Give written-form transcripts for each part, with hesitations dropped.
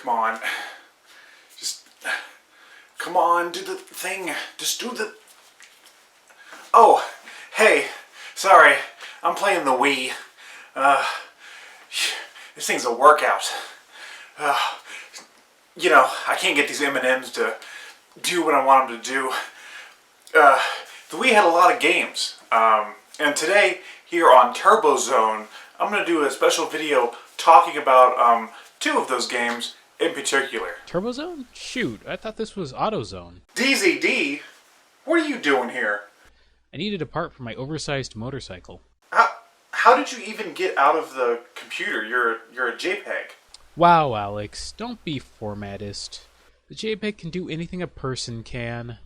Come on. Just... Come on, do the thing. Just do the... Oh, hey. Sorry. I'm playing the Wii. This thing's a workout. You know, I can't get these M&Ms to do what I want them to do. The Wii had a lot of games. And today, here on Turbo Zone, I'm going to do a special video talking about two of those games in particular. Turbo Zone? Shoot, I thought this was AutoZone. DZD? What are you doing here? I needed a part for my oversized motorcycle. How did you even get out of the computer? You're a JPEG. Wow, Alex, don't be formatist. The JPEG can do anything a person can.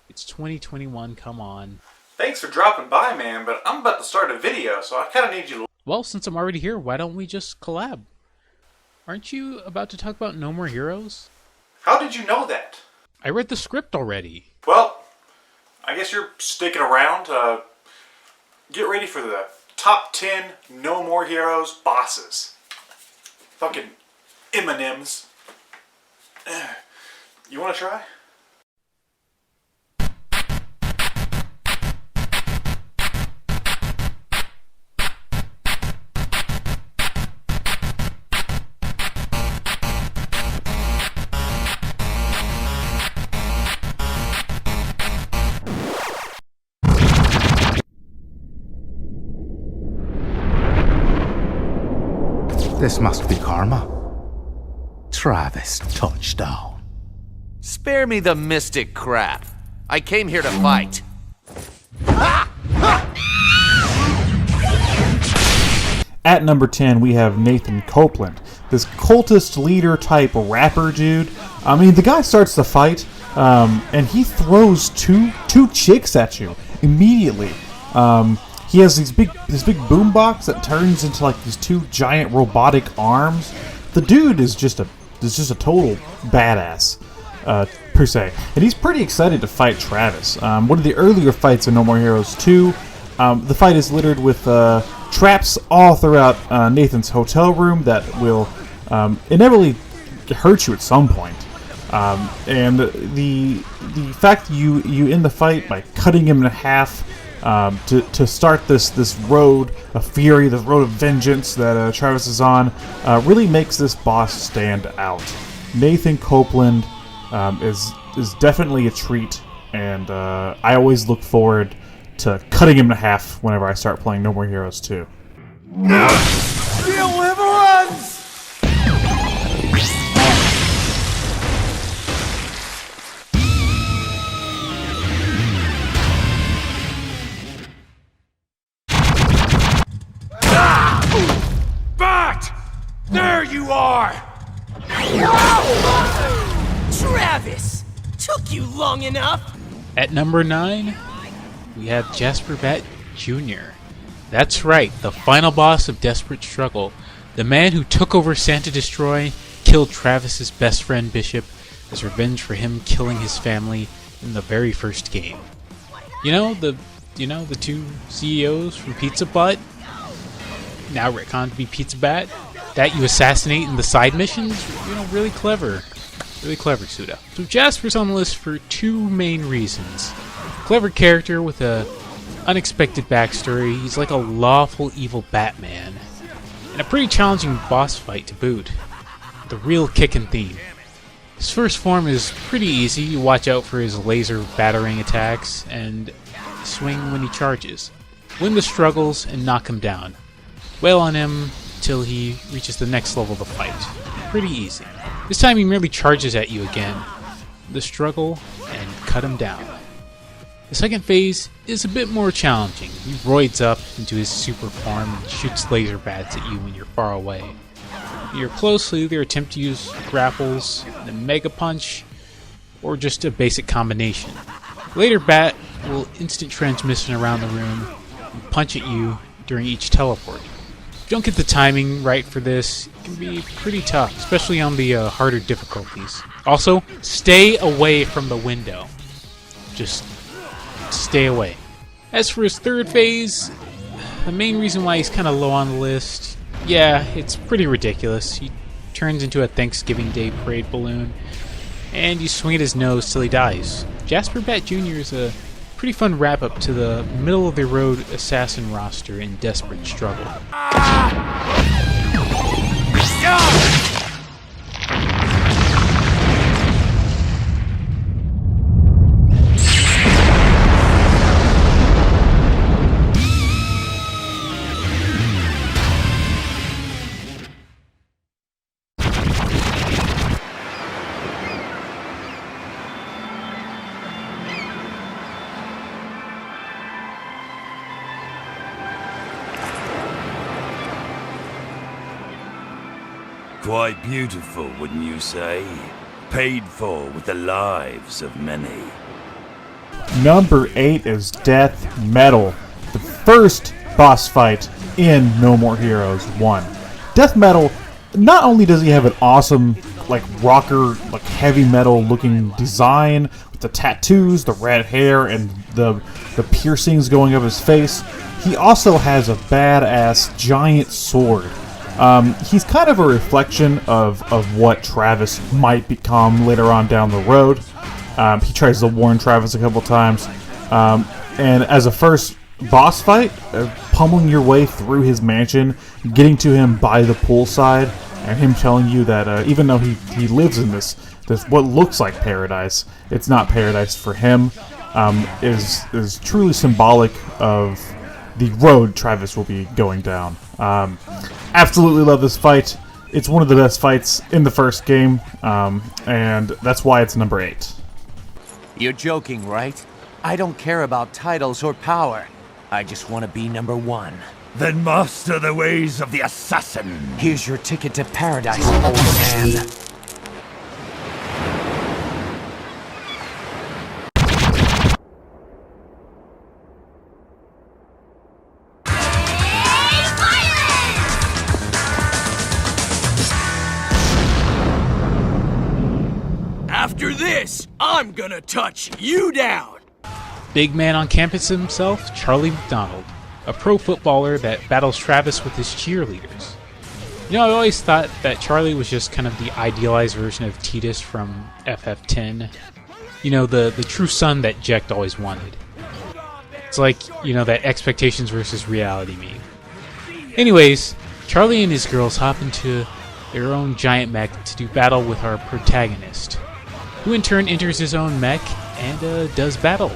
It's 2021, come on. Thanks for dropping by, man, but I'm about to start a video, so I kind of need you to... Well, since I'm already here, why don't we just collab? Aren't you about to talk about No More Heroes? How did you know that? I read the script already. Well, I guess you're sticking around. Get ready for the top 10 No More Heroes bosses. Fucking M&Ms. You want to try? This must be karma. Travis touchdown. Spare me the mystic crap. I came here to fight. At number 10, we have Nathan Copeland, this cultist leader type rapper dude. I mean, the guy starts the fight, and he throws two chicks at you immediately. He has this big boombox that turns into like these two giant robotic arms. The dude is just a total badass, per se, and he's pretty excited to fight Travis. One of the earlier fights in No More Heroes 2, the fight is littered with traps all throughout Nathan's hotel room that will inevitably hurt you at some point. And the fact that you end the fight by cutting him in half. To start this road of fury, the road of vengeance that Travis is on, really makes this boss stand out. Nathan Copeland is definitely a treat, and I always look forward to cutting him in half whenever I start playing No More Heroes 2. Deliverance! Bat! There you are! Travis! Took you long enough! At number 9, we have Jasper Bat Jr. That's right, the final boss of Desperate Struggle. The man who took over Santa Destroy, killed Travis's best friend Bishop as revenge for him killing his family in the very first game. You know the two CEOs from Pizza Butt? Now retconned to be Pizza Bat, that you assassinate in the side missions, really clever. Really clever, Suda. So Jasper's on the list for two main reasons. Clever character with a unexpected backstory, he's like a lawful evil Batman. And a pretty challenging boss fight to boot. The real kickin' theme. His first form is pretty easy, you watch out for his laser battering attacks, and swing when he charges. Win the struggles and knock him down. Wail on him till he reaches the next level of the fight. Pretty easy. This time he merely charges at you again. The struggle and cut him down. The second phase is a bit more challenging. He roids up into his super form and shoots laser bats at you when you're far away. When you're close, he'll either attempt to use grapples, the Mega Punch, or just a basic combination. Later Bat will instant transmission around the room and punch at you during each teleport. If you don't get the timing right for this, it can be pretty tough, especially on the harder difficulties. Also, stay away from the window. Just stay away. As for his third phase, the main reason why he's kind of low on the list, yeah, it's pretty ridiculous. He turns into a Thanksgiving Day parade balloon, and you swing at his nose till he dies. Jasper Bat Jr. is a pretty fun wrap-up to the middle-of-the-road assassin roster in Desperate Struggle. Quite beautiful, wouldn't you say? Paid for with the lives of many. Number 8 is Death Metal, the first boss fight in No More Heroes 1. Death Metal, not only does he have an awesome, like, rocker, like, heavy metal looking design with the tattoos, the red hair, and the piercings going up his face, he also has a badass giant sword. He's kind of a reflection of what Travis might become later on down the road. He tries to warn Travis a couple times. And as a first boss fight, pummeling your way through his mansion, getting to him by the poolside, and him telling you that even though he lives in this what looks like paradise, it's not paradise for him, is truly symbolic of the road Travis will be going down. Absolutely love this fight. It's one of the best fights in the first game, and that's why it's number 8. You're joking, right? I don't care about titles or power. I just want to be number 1. Then master the ways of the assassin. Here's your ticket to paradise, old man. After this, I'm gonna touch you down! Big man on campus himself, Charlie McDonald, a pro footballer that battles Travis with his cheerleaders. You know, I always thought that Charlie was just kind of the idealized version of Titus from FF10. You know, the true son that Jecht always wanted. It's like, you know, that expectations versus reality meme. Anyways, Charlie and his girls hop into their own giant mech to do battle with our protagonist, who in turn enters his own mech and does battle.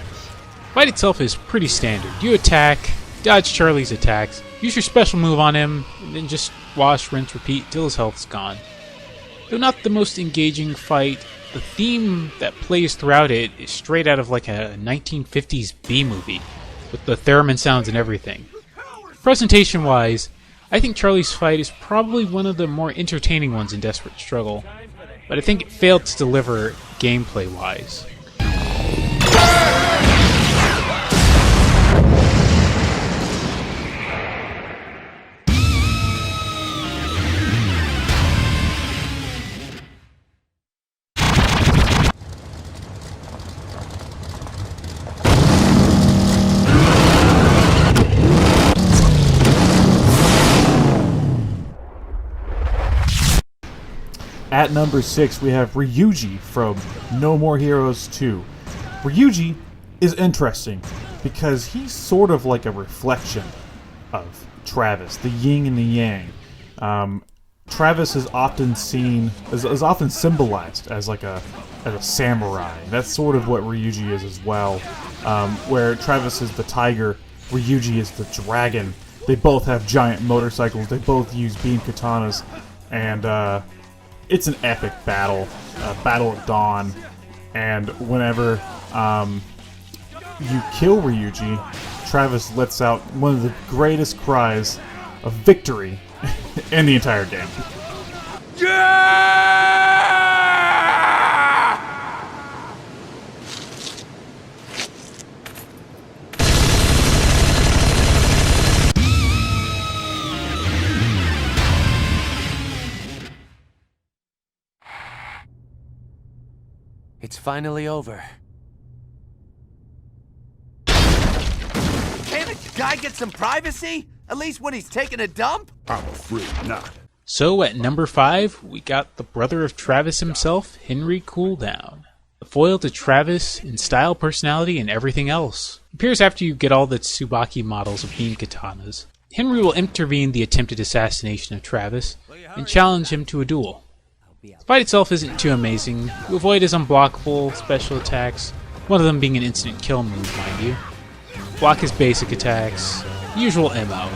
Fight itself is pretty standard. You attack, dodge Charlie's attacks, use your special move on him, and then just wash, rinse, repeat till his health's gone. Though not the most engaging fight, the theme that plays throughout it is straight out of like a 1950s B-movie, with the theremin sounds and everything. Presentation-wise, I think Charlie's fight is probably one of the more entertaining ones in Desperate Struggle, but I think it failed to deliver gameplay-wise. At number 6, we have Ryuji from No More Heroes 2. Ryuji is interesting because he's sort of like a reflection of Travis, the yin and the yang. Travis is often seen, is often symbolized as like a samurai. That's sort of what Ryuji is as well. Where Travis is the tiger, Ryuji is the dragon. They both have giant motorcycles. They both use beam katanas, and it's an epic battle, Battle of Dawn, and whenever you kill Ryuji, Travis lets out one of the greatest cries of victory in the entire game. It's finally over. Can't a guy get some privacy? At least when he's taking a dump? I'm afraid not. So at number 5, we got the brother of Travis himself, Henry Cooldown. The foil to Travis in style, personality, and everything else. It appears after you get all the Tsubaki models of beam katanas. Henry will intervene the attempted assassination of Travis and challenge him to a duel. The fight itself isn't too amazing. You avoid his unblockable special attacks, one of them being an instant kill move, mind you. Block his basic attacks, usual MO.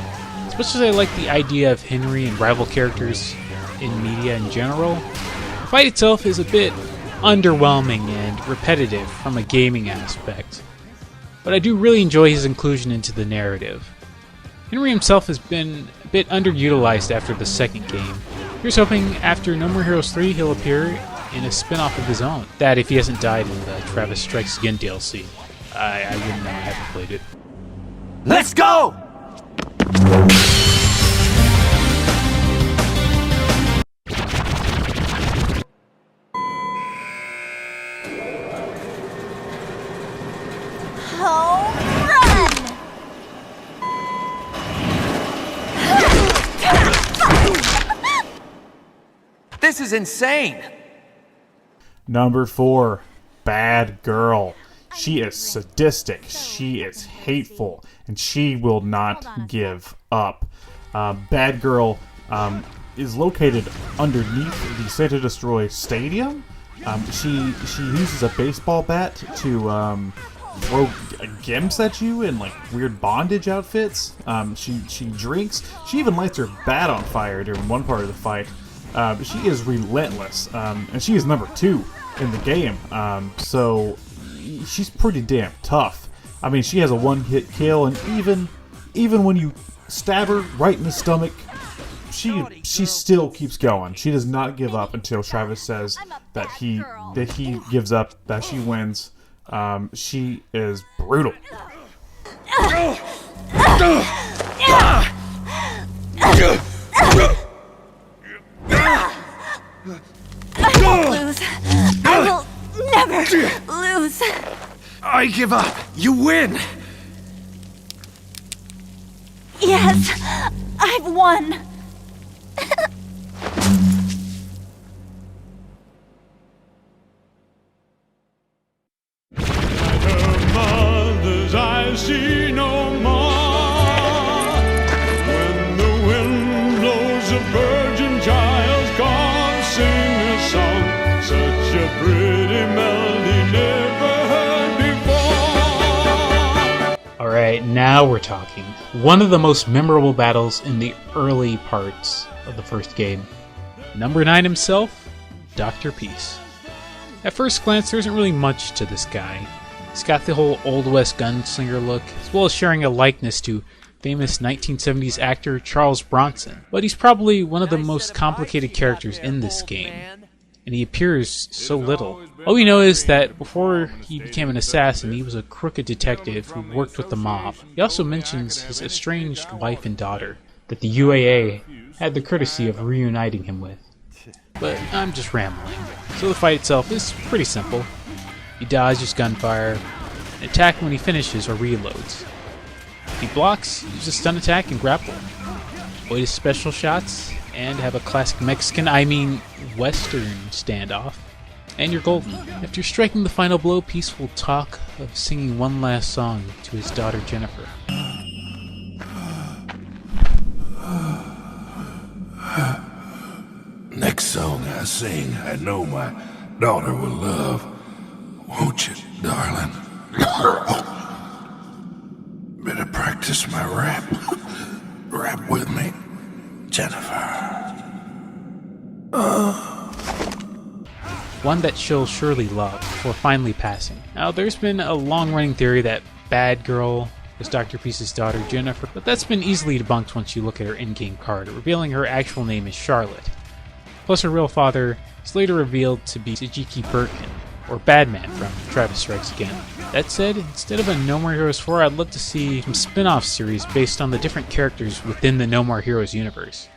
As much as I like the idea of Henry and rival characters in media in general, the fight itself is a bit underwhelming and repetitive from a gaming aspect. But I do really enjoy his inclusion into the narrative. Henry himself has been a bit underutilized after the second game. Here's hoping after No More Heroes 3 he'll appear in a spin-off of his own. That if he hasn't died in the Travis Strikes Again DLC. I wouldn't know, I haven't played it. Let's go! Home run! This is insane! Number 4, Bad Girl. She is sadistic, she is hateful, and she will not give up. Bad Girl is located underneath the Santa Destroy Stadium. She uses a baseball bat to throw gimps at you in like weird bondage outfits. She drinks. She even lights her bat on fire during one part of the fight. She is relentless, and she is number 2 in the game. So she's pretty damn tough. I mean, she has a one-hit kill, and even when you stab her right in the stomach, she still keeps going. She does not give up until Travis says that he gives up, that she wins. She is brutal. I won't lose. I will never lose. I give up. You win. Yes, I've won. Mother's eyes see no more. When the wind blows, a virgin child's gone. Sing a song, such a pretty melody never heard before. Alright, now we're talking. One of the most memorable battles in the early parts of the first game. Number 9 himself, Dr. Peace. At first glance, there isn't really much to this guy. He's got the whole Old West gunslinger look, as well as sharing a likeness to famous 1970s actor Charles Bronson. But he's probably one of the most complicated characters in this game, and he appears so little. All we know is that before he became an assassin, he was a crooked detective who worked with the mob. He also mentions his estranged wife and daughter, that the UAA had the courtesy of reuniting him with. But I'm just rambling. So the fight itself is pretty simple. He dodges gunfire, and attack when he finishes or reloads. If he blocks, use a stun attack and grapple. Avoid his special shots, and have a classic Mexican, Western standoff. And you're golden. After striking the final blow, Peace will talk of singing one last song to his daughter Jennifer. Next song I sing, I know my daughter will love. Won't you, darling? Better practice my rap. Rap with me, Jennifer. One that she'll surely love before finally passing. Now, there's been a long-running theory that Bad Girl was Dr. Peace's daughter Jennifer, but that's been easily debunked once you look at her in-game card, revealing her actual name is Charlotte. Plus, her real father is later revealed to be Sejiki Birkin, or Badman from Travis Strikes Again. That said, instead of a No More Heroes 4, I'd love to see some spin-off series based on the different characters within the No More Heroes universe.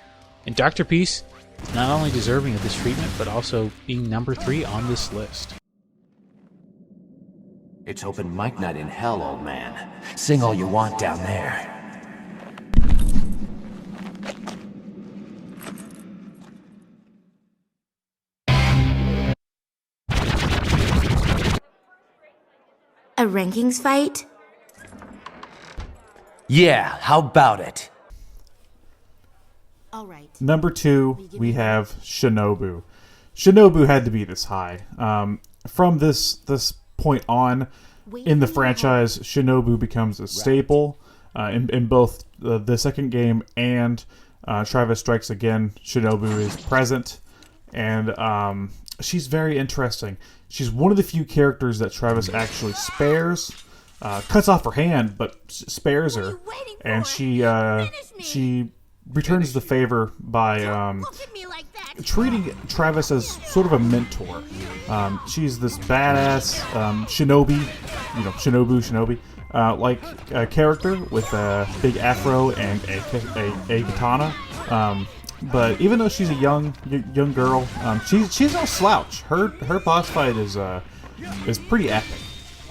And Dr. Peace is not only deserving of this treatment, but also being number 3 on this list. It's open mic night in hell, old man. Sing all you want down there. A rankings fight? Yeah, how about it? All right. Number 2, we have Shinobu. Shinobu had to be this high. From this point on in the franchise, Shinobu becomes a staple in both the second game and Travis Strikes Again. Shinobu is present, and she's very interesting. She's one of the few characters that Travis actually spares. Cuts off her hand, but spares her, and she returns the favor by treating Travis as sort of a mentor. She's this badass shinobi, Shinobu, character with a big afro and a katana. But even though she's a young girl, she's no slouch. Her boss fight is pretty epic.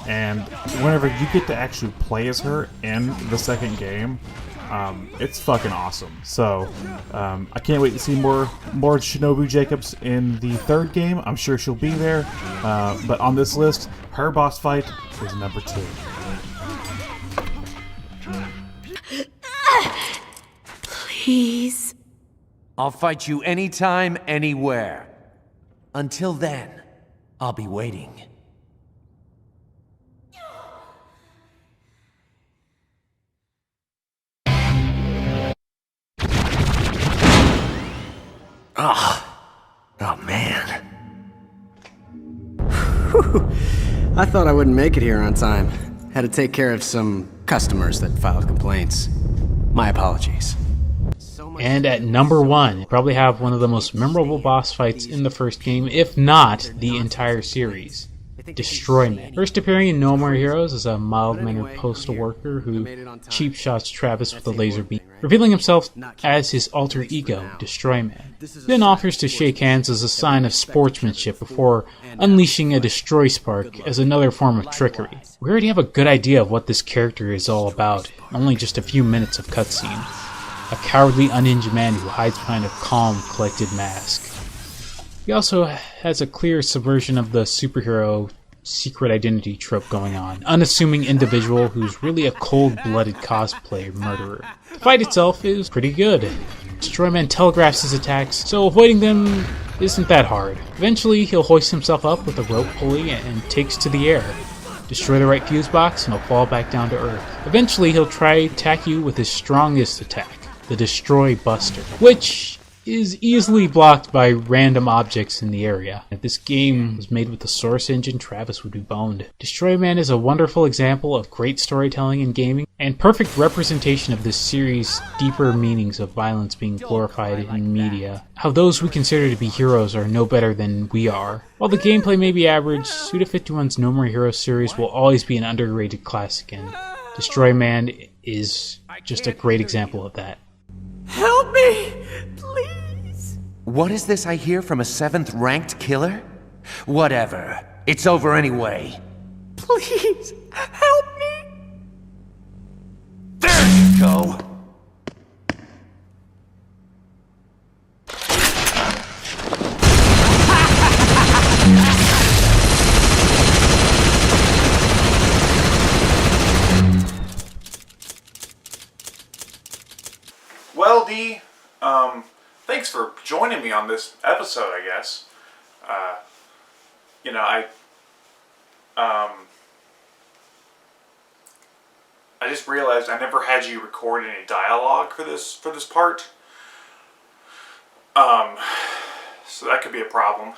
And whenever you get to actually play as her in the second game, it's fucking awesome. So I can't wait to see more Shinobu Jacobs in the third game. I'm sure she'll be there. But on this list, her boss fight is number 2. Please. I'll fight you anytime, anywhere. Until then, I'll be waiting. Oh, man. I thought I wouldn't make it here on time. Had to take care of some customers that filed complaints. My apologies. And at number 1, probably have one of the most memorable boss fights in the first game, if not the entire series. Destroyment. First appearing in No More Heroes as a mild-mannered postal worker who cheap shots Travis with a laser beam, revealing himself as his alter ego, Destroyment. Then offers to shake hands as a sign of sportsmanship before unleashing a Destroy Spark as another form of trickery. We already have a good idea of what this character is all about, only just a few minutes of cutscene. A cowardly, unhinged man who hides behind a calm, collected mask. He also has a clear subversion of the superhero secret identity trope going on. Unassuming individual who's really a cold-blooded cosplay murderer. The fight itself is pretty good. Destroyman telegraphs his attacks, so avoiding them isn't that hard. Eventually, he'll hoist himself up with a rope pulley and takes to the air. Destroy the right fuse box and he'll fall back down to Earth. Eventually, he'll try attack you with his strongest attack, the Destroy Buster, which is easily blocked by random objects in the area. If this game was made with the Source engine, Travis would be boned. Destroy Man is a wonderful example of great storytelling in gaming, and perfect representation of this series' deeper meanings of violence being glorified in media. How those we consider to be heroes are no better than we are. While the gameplay may be average, Suda51's No More Heroes series will always be an underrated classic, and Destroy Man is just a great example of that. Help me! Please! What is this I hear from a 7th ranked killer? Whatever. It's over anyway. Please! Help me! There you go! Well, D, thanks for joining me on this episode, I guess. I just realized I never had you record any dialogue for this part. So that could be a problem.